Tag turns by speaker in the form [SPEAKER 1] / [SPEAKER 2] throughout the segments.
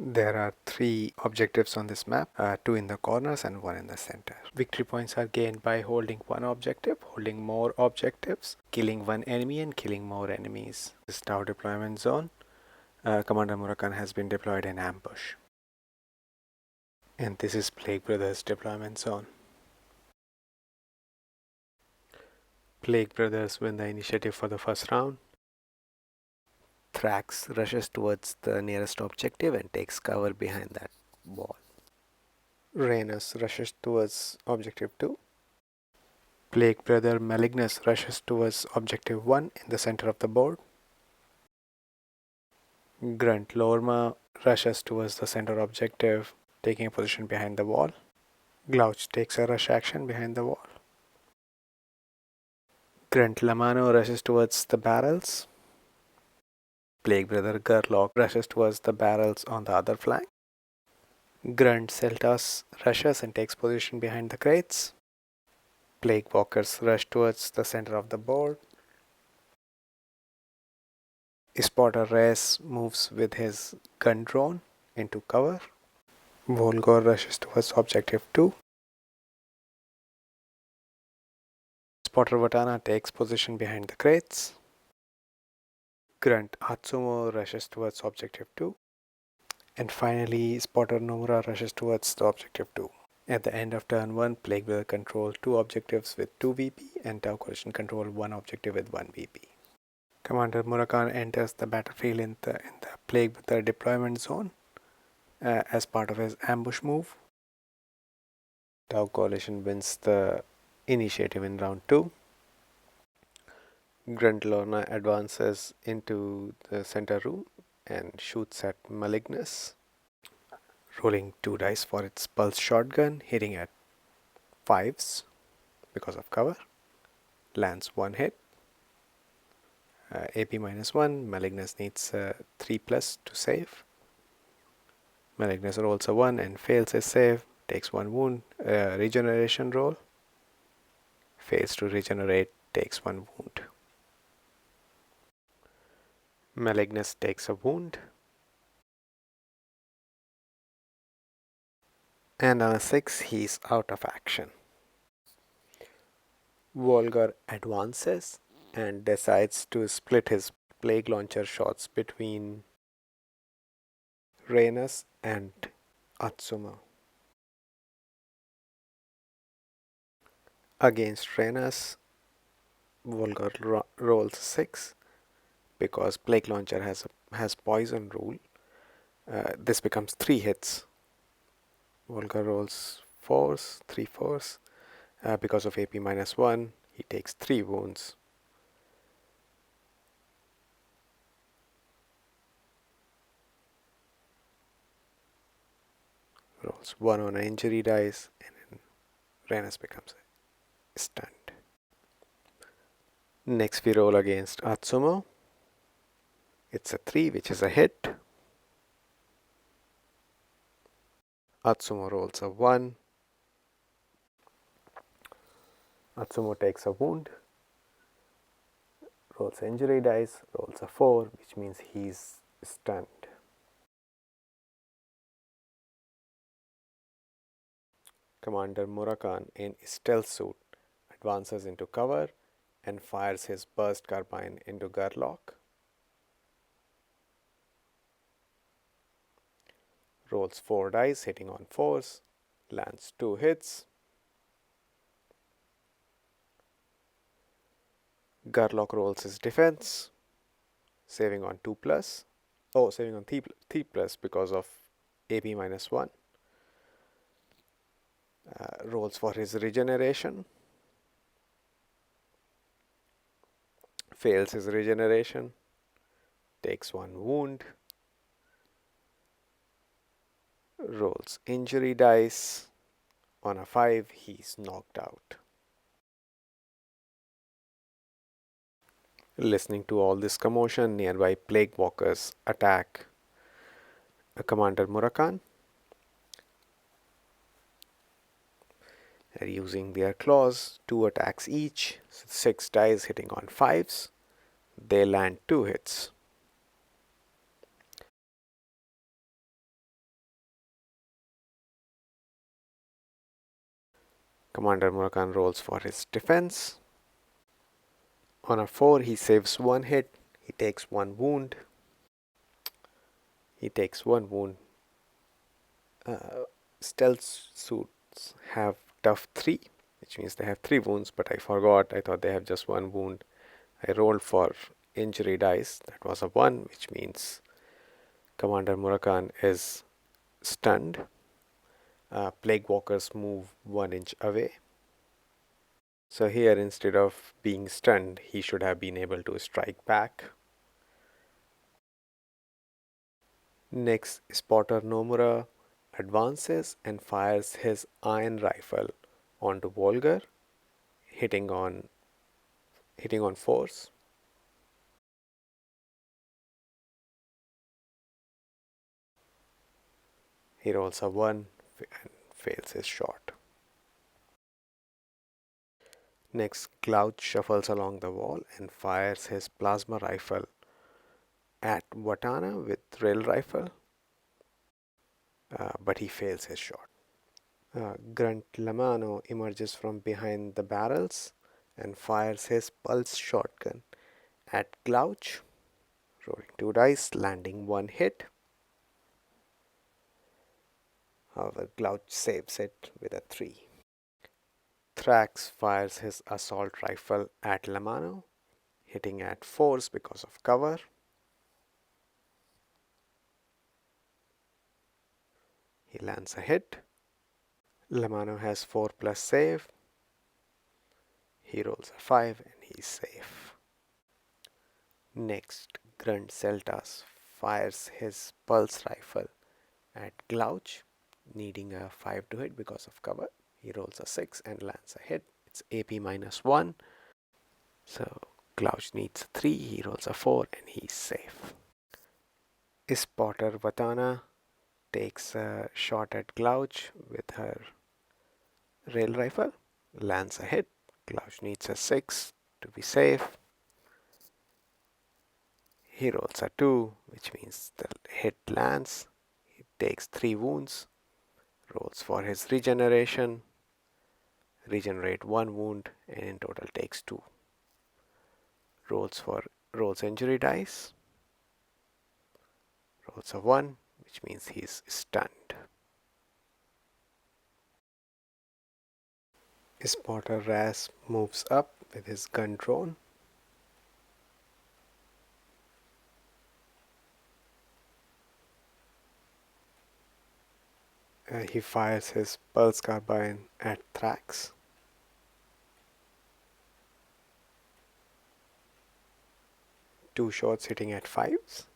[SPEAKER 1] There are 3 objectives on this map, 2 in the corners and 1 in the center. Victory points are gained by holding one objective, holding more objectives, killing one enemy and killing more enemies. This is Tao deployment zone. Commander Murakan has been deployed in ambush. And this is Plague Brothers deployment zone. Plague Brothers win the initiative for the first round. Thrax rushes towards the nearest objective and takes cover behind that wall. Rhaenus rushes towards objective 2. Plague Brother Malignus rushes towards objective 1 in the center of the board. Grunt Lorma rushes towards the center objective, taking a position behind the wall. Glouch takes a rush action behind the wall. Grunt Lamano rushes towards the barrels. Plague Brother Gurlock rushes towards the barrels on the other flank. Grunt Celtas rushes and takes position behind the crates. Plague Walkers rush towards the center of the board. Spotter Reyes moves with his gun drone into cover. Volgor rushes towards objective 2. Spotter Vatana takes position behind the crates. Grunt Atsumo rushes towards objective 2. And finally, Spotter Nomura rushes towards the objective 2. At the end of turn 1, Plague will control 2 objectives with 2 VP and Tao Coalition control 1 objective with 1 VP. Commander Murakan enters the battlefield in the Plague with the deployment zone as part of his ambush move. Tau Coalition wins the initiative in round 2. Grunt Lorna advances into the center room and shoots at Malignus, rolling 2 dice for its pulse shotgun, hitting at 5s because of cover. Lands 1 hit. AP -1. Malignus needs 3+ to save. Malignus rolls a 1 and fails his save, takes 1 wound. Regeneration roll. Fails to regenerate, takes 1 wound. Malignus takes a wound. And on a 6, he's out of action. Volgar advances and decides to split his plague launcher shots between Rhaenus and Atsuma. Against Rhaenus, Volgar rolls 6 because plague launcher has poison rule. This becomes 3 hits. Volgar rolls 4s, 3 4s. Because of AP -1, he takes 3 wounds. Rolls 1 on an injury dice, and then Rhaenus becomes stunned. Next we roll against Atsumo. It's a 3, which is a hit. Atsumo rolls a 1. Atsumo takes a wound. Rolls injury dice, rolls a 4, which means he's stunned. Commander Murakan, in stealth suit, advances into cover and fires his burst carbine into Gurlock. Rolls 4 dice, hitting on 4s, lands 2 hits. Gurlock rolls his defense, saving on 2+. Oh, saving on 3+ because of AP -1. Rolls for his regeneration. Fails his regeneration. Takes 1 wound. Rolls injury dice. On a 5, he's knocked out. Listening to all this commotion, nearby plague walkers attack Commander Murakan. They're using their claws, 2 attacks each, 6 dice hitting on 5s. They land 2 hits. Commander Murakan rolls for his defense. On a 4, he saves 1 hit. He takes 1 wound. Stealth suits have tough 3, which means they have 3 wounds, but I forgot. I thought they have just 1 wound. I rolled for injury dice. That was a 1, which means Commander Murakan is stunned. Plague Walkers move 1 inch away. So here, instead of being stunned, he should have been able to strike back. Next, Spotter Nomura advances and fires his iron rifle onto Volgar, hitting on force. He rolls a 1 and fails his shot. Next, Glouch shuffles along the wall and fires his plasma rifle at Watana with rail rifle, but he fails his shot. Grunt Lamano emerges from behind the barrels and fires his pulse shotgun at Glouch, rolling 2 dice, landing 1 hit. However, Glouch saves it with a 3. Thrax fires his assault rifle at Lamano, hitting at force because of cover. He lands a hit. Lamano has 4 plus save. He rolls a 5 and he's safe. Next, Grunt Celtas fires his pulse rifle at Glouch, needing a 5 to hit because of cover. He rolls a 6 and lands a hit. It's AP minus 1. So Glouch needs a 3. He rolls a 4 and he's safe. Spotter Watana takes a shot at Glouch with her rail rifle, lands a hit. Glouch needs a 6 to be safe. He rolls a 2, which means the hit lands. He takes 3 wounds, rolls for his regeneration, regenerate 1 wound, and in total takes 2. Rolls injury dice, rolls a 1, which means he's stunned. Spotter Ras moves up with his gun drawn. He fires his pulse carbine at Thrax. Two shots hitting at 5s.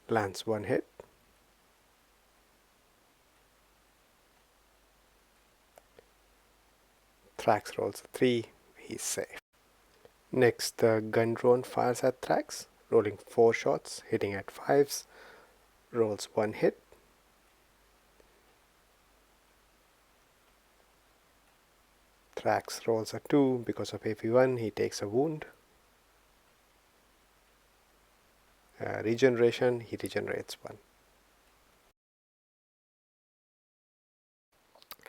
[SPEAKER 1] Lands 1 hit. Thrax rolls a 3. He's safe. Next, the gun drone fires at Thrax, rolling 4 shots, hitting at 5s. Rolls 1 hit. Thrax rolls a 2 because of AP1. He takes a wound. Regeneration, he regenerates 1.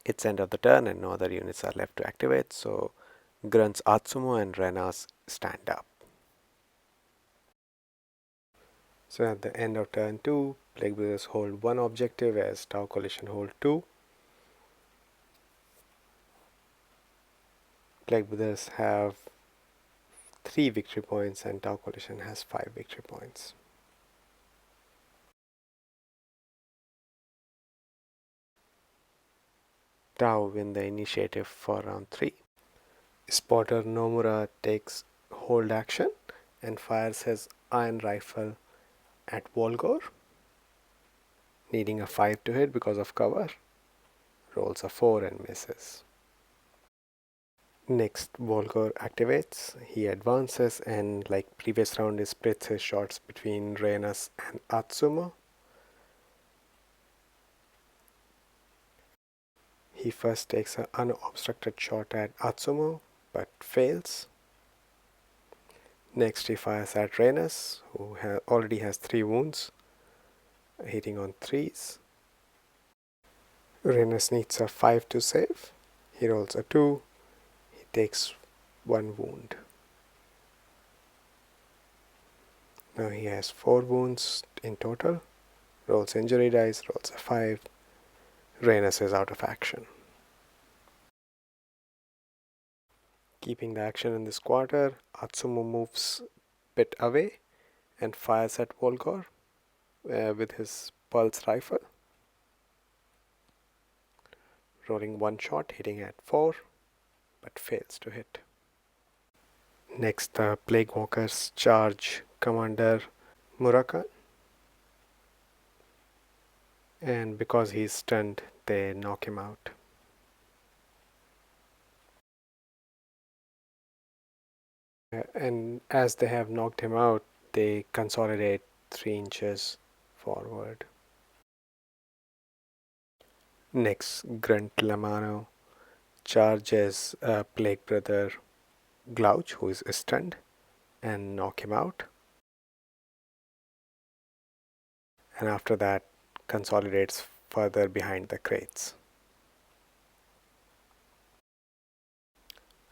[SPEAKER 1] It's end of the turn and no other units are left to activate, so Grunt's Atsumo and Renas stand up. So at the end of turn 2, Plague Brothers hold 1 objective as Tao Coalition hold 2. Plague Brothers have 3 victory points and Tao Coalition has 5 victory points. Tao win the initiative for round 3. Spotter Nomura takes hold action and fires his iron rifle at Volgor, needing a 5 to hit because of cover. Rolls a 4 and misses. Next, Volgor activates. He advances and, like previous round, he splits his shots between Renas and Atsumo. He first takes an unobstructed shot at Atsumo, but fails. Next, he fires at Renas, who already has 3 wounds, hitting on 3s. Renus needs a 5 to save. He rolls a 2. He takes 1 wound. Now he has 4 wounds in total. Rolls injury dice, rolls a 5. Renus is out of action. Keeping the action in this quarter, Atsumu moves a bit away and fires at Volgor with his pulse rifle. Rolling 1 shot, hitting at 4, but fails to hit. Next, the Plague Walkers charge Commander Murakan. And because he's stunned, they knock him out. And as they have knocked him out, they consolidate 3 inches forward. Next, Grunt Lamano charges Plague Brother Glouch, who is stunned, and knock him out. And after that, consolidates further behind the crates.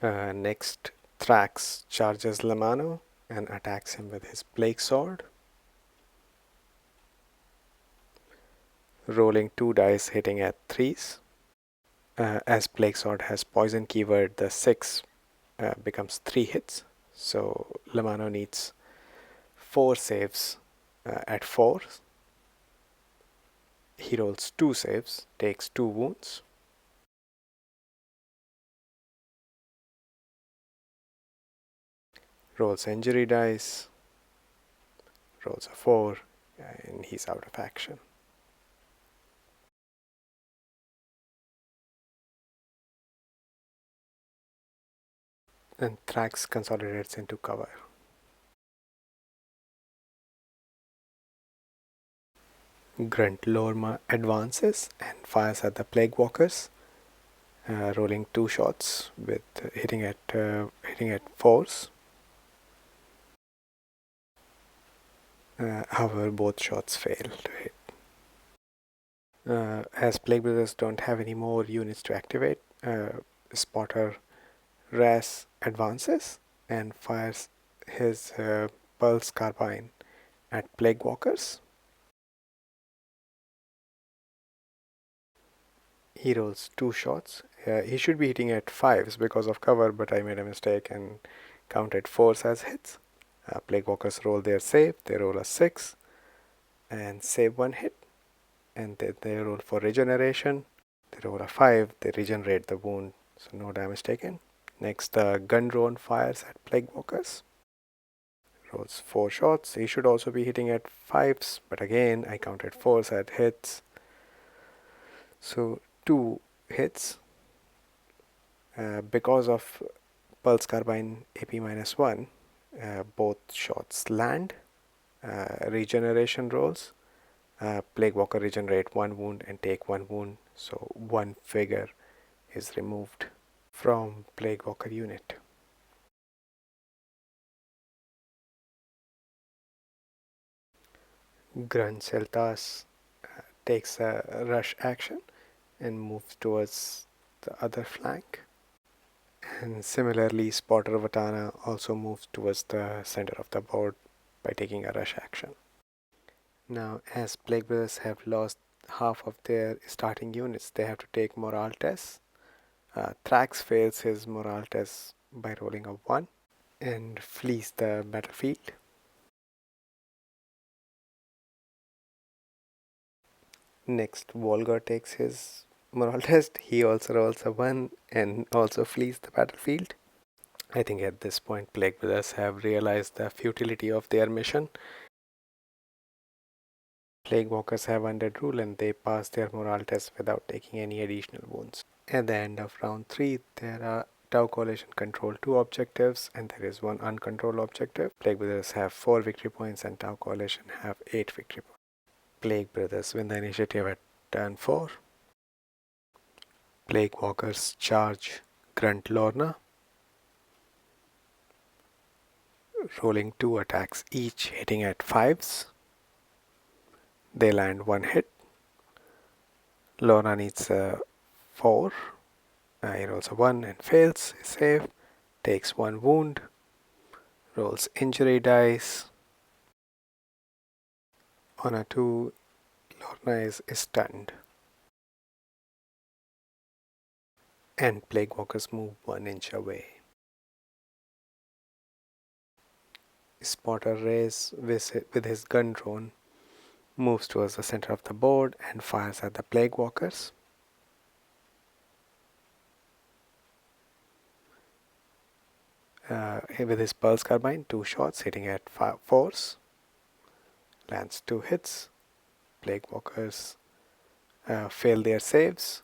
[SPEAKER 1] Next, Thrax charges Lamano and attacks him with his Plague Sword. Rolling 2 dice, hitting at 3s. As Plague Sword has poison keyword, the 6 becomes 3 hits. So Lamano needs 4 saves at 4. He rolls 2 saves, takes 2 wounds. Rolls injury dice, rolls a 4, and he's out of action. And Thrax consolidates into cover. Grunt Lorma advances and fires at the Plague Walkers, rolling 2 shots with hitting at 4s. However, both shots fail to hit. As Plague Brothers don't have any more units to activate, Spotter Ras advances and fires his Pulse Carbine at Plague Walkers. He rolls 2 shots. He should be hitting at 5s because of cover, but I made a mistake and counted 4s as hits. Plague Walkers roll their save. They roll a 6 and save 1 hit. And they roll for regeneration. They roll a 5. They regenerate the wound, so no damage taken. Next, the gun drone fires at Plague Walkers. Rolls 4 shots. He should also be hitting at 5s, but again I counted 4s at hits. So 2 hits. Because of Pulse Carbine AP -1, both shots land. Regeneration rolls. Plague Walker regenerate 1 wound and take 1 wound, so 1 figure is removed from Plague Walker unit. Grunt Celtas takes a rush action and moves towards the other flank. And similarly, Spotter Vatana also moves towards the center of the board by taking a rush action. Now, as Plague Brothers have lost half of their starting units, they have to take morale tests. Thrax fails his morale test by rolling a 1 and flees the battlefield. Next, Volgar takes his morale test. He also rolls a 1 and also flees the battlefield. I think at this point, Plague Brothers have realized the futility of their mission. Plague Walkers have undead rule and they pass their morale test without taking any additional wounds. At the end of round 3, there are Tao Coalition control 2 objectives and there is 1 uncontrolled objective. Plague Brothers have 4 victory points and Tao Coalition have 8 victory points. Plague Brothers win the initiative at turn 4. Plague Walkers charge Grunt Lorna, rolling 2 attacks each, hitting at 5s. They land 1 hit. Lorna needs a 4. He rolls a 1 and fails. He's safe. Takes 1 wound. Rolls injury dice. On a 2, Lorna is stunned. And Plague Walkers move 1 inch away. Spotter Rays with his gun drone moves towards the center of the board and fires at the Plague Walkers. With his Pulse Carbine, 2 shots hitting at 4s. Lands 2 hits. Plague Walkers fail their saves.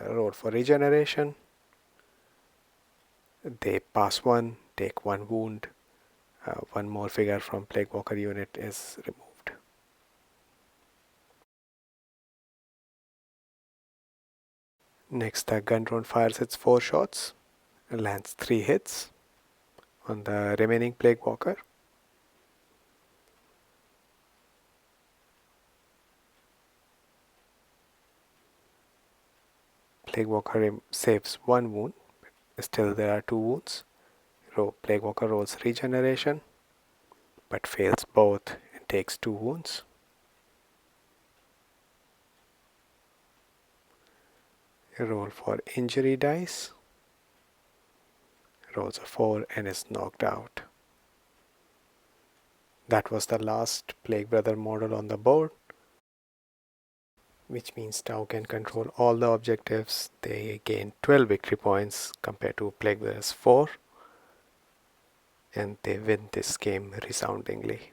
[SPEAKER 1] Roll for regeneration. They pass 1, take 1 wound. 1 more figure from Plague Walker unit is removed. Next, the gun drone fires its 4 shots and lands 3 hits on the remaining Plague Walker. Plague Walker saves 1 wound, but still there are 2 wounds. Plague Walker rolls regeneration, but fails both and takes 2 wounds. Roll for injury dice. Rolls a 4 and is knocked out. That was the last Plague Brother model on the board, which means Tau can control all the objectives. They gain 12 victory points compared to Plague Brothers 4, and they win this game resoundingly.